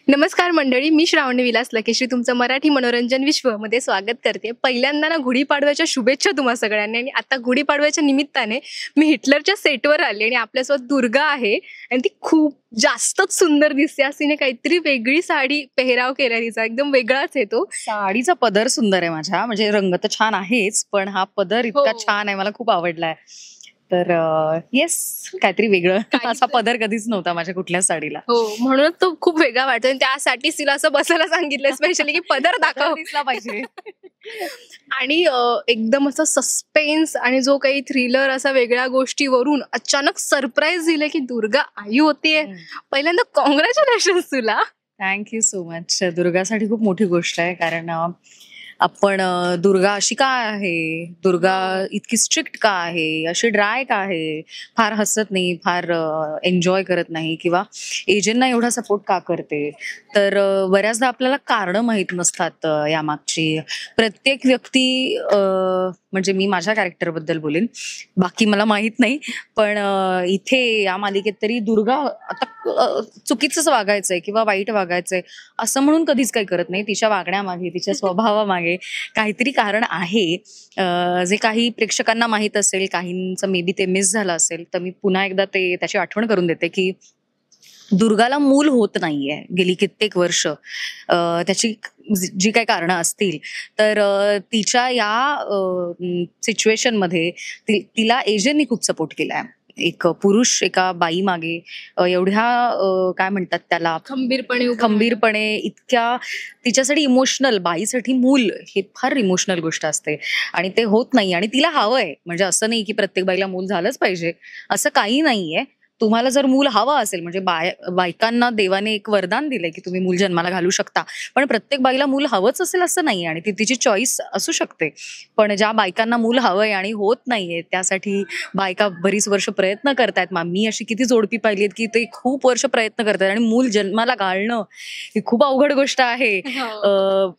नमस्कार मंडळी, मी श्रावणी विलास लकेश्री तुमचं मराठी मनोरंजन विश्वमध्ये स्वागत करते. पहिल्यांदा ना गुढीपाडव्याच्या शुभेच्छा तुम्हा सगळ्यांनी. आणि आता गुढीपाडव्याच्या निमित्ताने मी हिटलरच्या सेटवर आले आणि आपल्यासोबत दुर्गा आहे आणि ती खूप जास्तच सुंदर दिसते. आज तिने काहीतरी वेगळी साडी पेहराव केला, तिचा एकदम वेगळाच आहे तो. साडीचा पदर सुंदर आहे माझ्या, म्हणजे रंग तर छान आहेच, पण हा पदर इतका छान आहे, मला खूप आवडलाय. तर येस, काहीतरी वेगळं असा पदर कधीच नव्हता माझ्या कुठल्या साडीला. हो, म्हणूनच तो खूप वेगळा वाटतो आणि त्यासाठी तिला असं बसायला सांगितलं स्पेशली की पदर दाखव दिसला पाहिजे. आणि एकदम असं सस्पेन्स आणि जो काही थ्रिलर असा वेगळ्या गोष्टीवरून अचानक सरप्राईज दिले की दुर्गा आई होतीये. पहिल्यांदा कॉंग्रॅच्युलेशन्स तुला. Thank you so much. दुर्गासाठी खूप मोठी गोष्ट आहे, कारण आपण दुर्गा अशी का आहे, दुर्गा इतकी स्ट्रिक्ट का आहे, अशी ड्राय का आहे, फार हसत नाही, फार एन्जॉय करत नाही, किंवा एजंटना एवढा सपोर्ट का करते. तर बऱ्याचदा आपल्याला कारणं माहीत नसतात यामागची. प्रत्येक व्यक्ती म्हणजे मी माझ्या कॅरेक्टरबद्दल बोलेन, बाकी मला माहित नाही, पण इथे या मालिकेत तरी दुर्गा आता चुकीचंच वागायचंय किंवा वाईट वागायचंय असं म्हणून कधीच काही करत नाही. तिच्या वागण्यामागे, तिच्या स्वभावामागे काहीतरी कारण आहे, जे काही प्रेक्षकांना माहित असेल, काहींचं मे बी ते मिस झालं असेल. तर मी पुन्हा एकदा त्याची आठवण करून देते की दुर्गाला मूल होत नाहीये गेली कित्येक वर्ष. त्याची जी काही कारणं असतील, तर तिच्या या सिच्युएशन मध्ये तिला एजंटनी खूप सपोर्ट केलाय. एक पुरुष एका बाई मागे एवढ्या काय म्हणतात त्याला, खंबीरपणे इतक्या तिच्यासाठी इमोशनल, बाईसाठी मूल हे फार इमोशनल गोष्ट असते आणि ते होत नाही. आणि तिला हवंय, म्हणजे असं नाही की प्रत्येक बाईला मूल झालंच पाहिजे, असं काही नाहीये. तुम्हाला जर मूल हवं असेल, म्हणजे बायकांना देवाने एक वरदान दिलंय की तुम्ही मूल जन्माला घालू शकता, पण प्रत्येक बाईला मूल हवंच असेल असं नाही, आणि ती तिची चॉईस असू शकते. पण ज्या बायकांना मूल हवंय आणि होत नाहीये, त्यासाठी बायका बरीच वर्ष प्रयत्न करतायत. मी अशी किती जोडपी पाहिलीत की ते खूप वर्ष प्रयत्न करतात, आणि मूल जन्माला घालणं ही खूप अवघड गोष्ट आहे.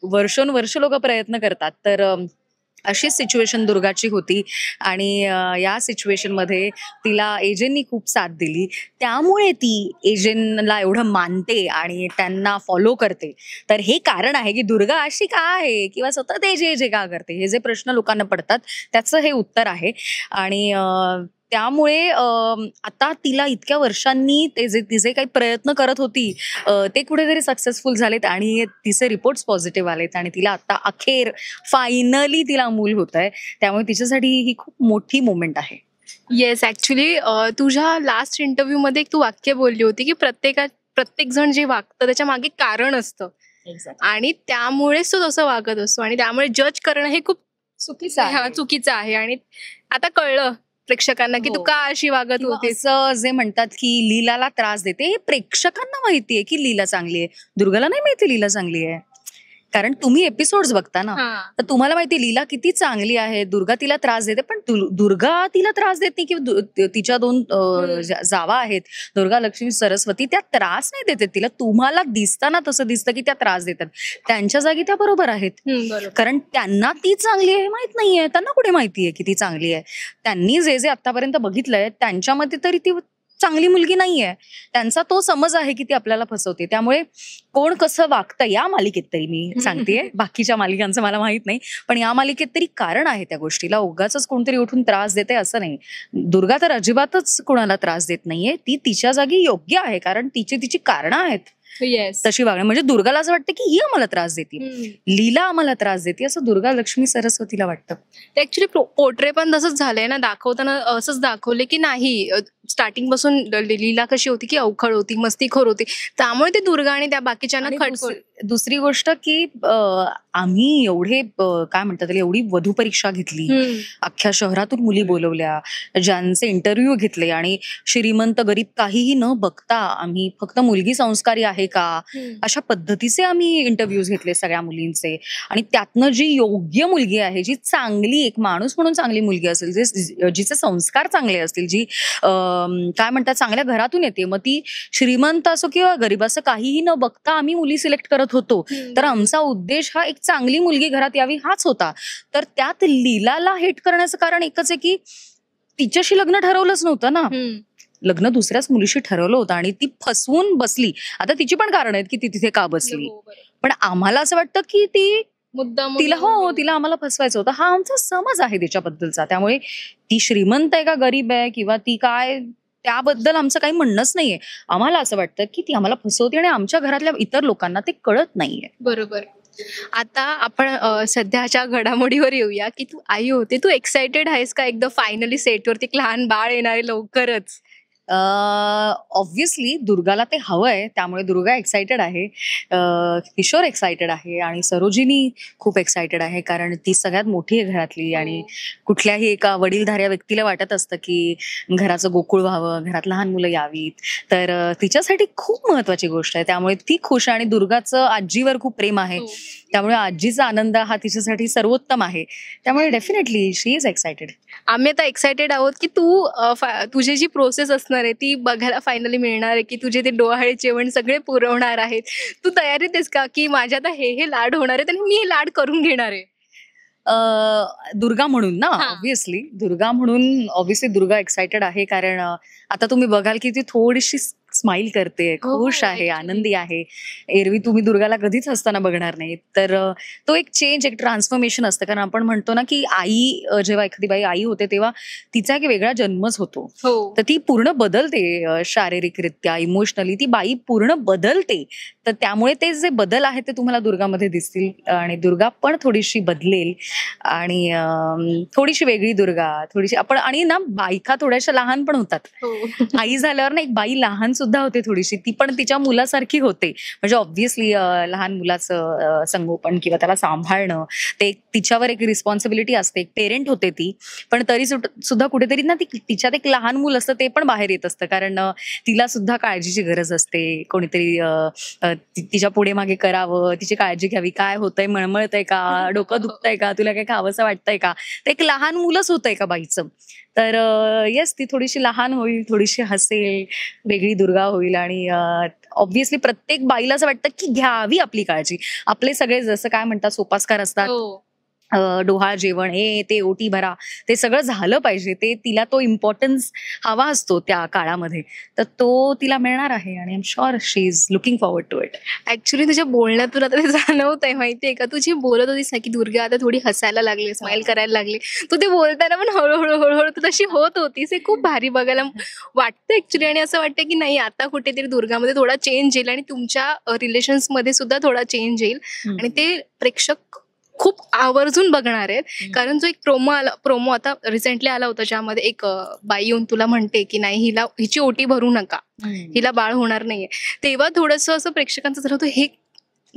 वर्षोनवर्ष लोक प्रयत्न करतात. तर अशीच सिच्युएशन दुर्गाची होती, आणि या सिच्युएशन मध्ये तिला एजंटनी खूप साथ दिली. त्यामुळे ती एजंटला एवढं मानते आणि त्यांना फॉलो करते. तर हे कारण आहे की दुर्गा अशी का आहे, किंवा सतत एजे का करते, हे जे प्रश्न लोकांना पडतात त्याचं हे उत्तर आहे. आणि त्यामुळे आता तिला इतक्या वर्षांनी तिचे काही प्रयत्न करत होती ते कुठेतरी सक्सेसफुल झालेत, आणि तिचे रिपोर्ट्स पॉझिटिव्ह आलेत, आणि तिला आता अखेर फायनली तिला मूल होत आहे. त्यामुळे तिच्यासाठी ही खूप मोठी मोमेंट आहे. येस, ऍक्च्युली तुझ्या लास्ट इंटरव्ह्यू मध्ये तू वाक्य बोलली होती की प्रत्येक जण जे वागतं त्याच्या मागे कारण असतं, आणि त्यामुळेच तो तसं वागत असतो, आणि त्यामुळे जज करणं हे खूप चुकीचं आहे. आणि आता कळलं प्रेक्षकांना की तू का अशी वागत होती. जे म्हणतात की लीलाला त्रास देते, हे प्रेक्षकांना माहितीये की लीला चांगली आहे, दुर्गाला नाही माहिती लीला चांगली आहे. कारण तुम्ही एपिसोड्स बघता ना, तर तुम्हाला माहिती लीला किती चांगली आहे, दुर्गा तिला त्रास देते, पण दुर्गा तिला त्रास देत नाही. की तिच्या दोन जावा आहेत, दुर्गा, लक्ष्मी, सरस्वती, त्या त्रास नाही देते तिला. तुम्हाला दिसताना तसं दिसतं की त्या त्रास देतात, त्यांच्या जागी त्या बरोबर आहेत. कारण त्यांना ती चांगली आहे माहित नाहीये, त्यांना कुठे माहितीये की ती चांगली आहे. त्यांनी जे आतापर्यंत बघितलंय त्यांच्यामध्ये तरी ती चांगली मुलगी नाहीये. त्यांचा तो समज आहे की ती आपल्याला फसवते. त्यामुळे कोण कसं वागतं या मालिकेत तरी मी सांगतेय, बाकीच्या मालिकांचं मला माहित नाही, पण या मालिकेत तरी कारण आहे त्या गोष्टीला. उगाच कोणतरी उठून त्रास देते असं नाही. दुर्गा तर अजिबातच कोणाला त्रास देत नाहीये, ती तिच्या जागी योग्य आहे, कारण तिची कारणं आहेत तशी वागणं. म्हणजे दुर्गाला असं वाटतं की ही आम्हाला त्रास देते, लीला आम्हाला त्रास देते, असं दुर्गा, लक्ष्मी, सरस्वतीला वाटतं. ऍक्च्युली पोर्ट्रे पण तसंच झालंय ना, दाखवताना असंच दाखवले की नाही, स्टार्टिंग पासून लीला कशी होती की अवखळ होती, मस्तीखोर होती, त्यामुळे ती दुर्गा आणि त्या बाकीच्यांना खटखट. दुसरी गोष्ट की आम्ही एवढे काय म्हणतात एवढी वधू परीक्षा घेतली, अख्ख्या शहरातून मुली बोलवल्या, ज्यांचे इंटरव्ह्यू घेतले, आणि श्रीमंत गरीब काहीही न बघता आम्ही फक्त मुलगी संस्कारी आहे का अशा पद्धतीचे आम्ही इंटरव्ह्यूज घेतले सगळ्या मुलींचे. आणि त्यातनं जी योग्य मुलगी आहे, जी चांगली एक माणूस म्हणून चांगली मुलगी असेल, जिचे संस्कार चांगले असतील, जी काय म्हणतात चांगल्या घरातून येते, मग ती श्रीमंत असो किंवा गरीब असं काहीही न बघता आम्ही मुली सिलेक्ट करत होतो. तर आमचा उद्देश हा एक चांगली मुलगी घरात यावी हाच होता. तर त्यात लीलाला हेट करण्याचं कारण एकच आहे की तिच्याशी लग्न ठरवलंच नव्हतं ना, लग्न दुसऱ्याच मुलीशी ठरवलं होतं आणि ती फसवून बसली. आता तिची पण कारण आहेत की ती तिथे का बसली, हो, बरोबर. पण आम्हाला असं वाटतं की ती मुद्दाम तिला आम्हाला फसवायचं होतं, हा आमचा समज आहे तिच्याबद्दलचा. त्यामुळे ती श्रीमंत आहे का गरीब आहे किंवा ती काय, त्याबद्दल आमचं काही म्हणणंच नाहीये. आम्हाला असं वाटतं की ती आम्हाला फसवते आणि आमच्या घरातल्या इतर लोकांना ते कळत नाहीये. बरोबर. आता आपण सध्याच्या घडामोडीवर येऊया, की तू आई होते. तू एक्साइटेड आहेस का एकदम फायनली सेटवरती एक लहान बाळ येणार आहे लवकरच? ऑब्व्हियसली दुर्गाला ते हवंय, त्यामुळे दुर्गा एक्सायटेड आहे, किशोर एक्सायटेड आहे आणि सरोजिनी खूप एक्सायटेड आहे, कारण ती सगळ्यात मोठी आहे घरातली आणि कुठल्याही एका वडीलधाऱ्या व्यक्तीला वाटत असतं की घराचं गोकुळ व्हावं, घरात लहान मुलं यावीत. तर तिच्यासाठी खूप महत्वाची गोष्ट आहे, त्यामुळे ती खुश आहे आणि दुर्गाचं आजीवर खूप प्रेम आहे, त्यामुळे आजीचा आनंद हा तिच्यासाठी सर्वोत्तम आहे. त्यामुळे डेफिनेटली शी इज एक्सायटेड. आम्ही आता एक्सायटेड आहोत, की तू तुझी जी प्रोसेस असणार आहे ती बघायला फायनली मिळणार आहे, की तुझे ते डोहाळे जेवण सगळे पुरवणार आहेत. तू तयारीत आहेस का, की माझे आता हे लाड होणार आहेत आणि मी हे लाड करून घेणार आहे? दुर्गा म्हणून ना, हा. ऑब्व्हियसली दुर्गा एक्सायटेड आहे, कारण आता तुम्ही बघाल की ती थोडीशी स्माइल करते, हो, खुश आहे, actually. आनंदी आहे. एरवी तुम्ही दुर्गाला कधीच हसताना बघणार नाही. तर तो एक चेंज, एक ट्रान्सफॉर्मेशन असतं, कारण आपण म्हणतो ना की आई, जेव्हा एखादी बाई आई होते तेव्हा तिचा एक वेगळा जन्मच होतो. हो. तर ती पूर्ण बदलते, शारीरिकरित्या, इमोशनली ती बाई पूर्ण बदलते. तर त्यामुळे ते जे बदल आहेत ते तुम्हाला दुर्गामध्ये दिसतील आणि दुर्गा पण थोडीशी बदलेल आणि थोडीशी वेगळी दुर्गा, थोडीशी आपण, आणि ना बायका थोड्याशा लहान पण होतात. हो. आई झाल्यावर ना एक बाई लहान सुद्धा होते थोडीशी, ती पण तिच्या मुलासारखी होते. म्हणजे ऑब्व्हियसली लहान मुलाचं संगोपन किंवा त्याला सांभाळणं, ते तिच्यावर एक रिस्पॉन्सिबिलिटी असते, एक पेरेंट होते ती, पण तरी सुद्धा कुठेतरी ना तिच्यात एक लहान मूल असतं ते पण बाहेर येत असतं, कारण तिला सुद्धा काळजीची गरज असते. कोणीतरी तिच्या पुढे मागे करावं, तिची काळजी घ्यावी, काय होतंय, मळमळतंय का, डोकं दुखतंय का, तुला काय खावंसं वाटतंय का, ते एक लहान मुलंच होतंय का बाईचं. तर येस, ती थोडीशी लहान होईल, थोडीशी हसेल, वेगळी दुर्गा होईल आणि ऑब्व्हियसली प्रत्येक बाईला असं वाटतं की घ्यावी आपली काळजी. आपले सगळे जसं काय म्हणतात सोपास्कार असतात, हो. डोहाळ जेवण, हे ते ओटी भरा, ते सगळं झालं पाहिजे. ते तिला तो इम्पॉर्टन्स हवा असतो त्या काळामध्ये, तर तो तिला मिळणार आहे आणि I am sure she is looking forward to it. Actually तुझ्या बोलण्यातून आता ते जाणवत आहे, माहितीये का, तुझी बोलत होतीस ना की दुर्गा आता थोडी हसायला लागली, स्माइल करायला लागली. तू ते बोलताना पण हळूहळू हळूहळू तू तशी होत होतीस. हे खूप भारी बघायला वाटतं ऍक्च्युली, आणि असं वाटतं की नाही आता कुठेतरी दुर्गामध्ये थोडा चेंज येईल आणि तुमच्या रिलेशन्स मध्ये सुद्धा थोडा चेंज येईल आणि ते प्रेक्षक खूप आवर्जून बघणार आहेत. कारण जो एक प्रोमो आता रिसेंटली आला होता, ज्यामध्ये एक बाई येऊन तुला म्हणते की नाही, हिची ओटी भरू नका, हिला बाळ होणार नाहीये, तेव्हा थोडंसं असं प्रेक्षकांचं झालं होतं, हे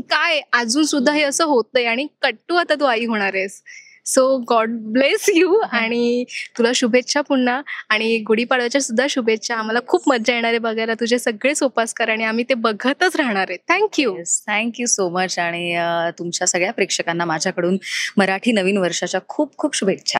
काय अजून सुद्धा हे असं होतंय आणि कट्टू आता तू आई होणार आहेस. सो गॉड ब्लेस यू आणि तुला शुभेच्छा पुन्हा, आणि गुढीपाडव्याच्या सुद्धा शुभेच्छा. आम्हाला खूप मजा येणार आहे बघायला तुझे सगळे सोपास्कार आणि आम्ही ते बघतच राहणार आहे. थँक्यू. थँक्यू सो मच आणि तुमच्या सगळ्या प्रेक्षकांना माझ्याकडून मराठी नवीन वर्षाच्या खूप खूप शुभेच्छा.